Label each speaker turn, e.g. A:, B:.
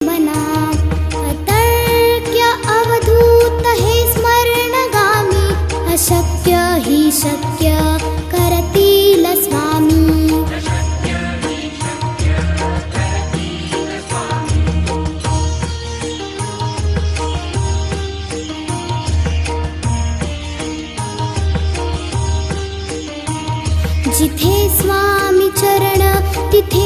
A: मना. अतर्क्य अवधूत हे स्मरणगामी, अशक्य हि शक्य करतील स्वामी. जिथे स्वामी चरण तिथे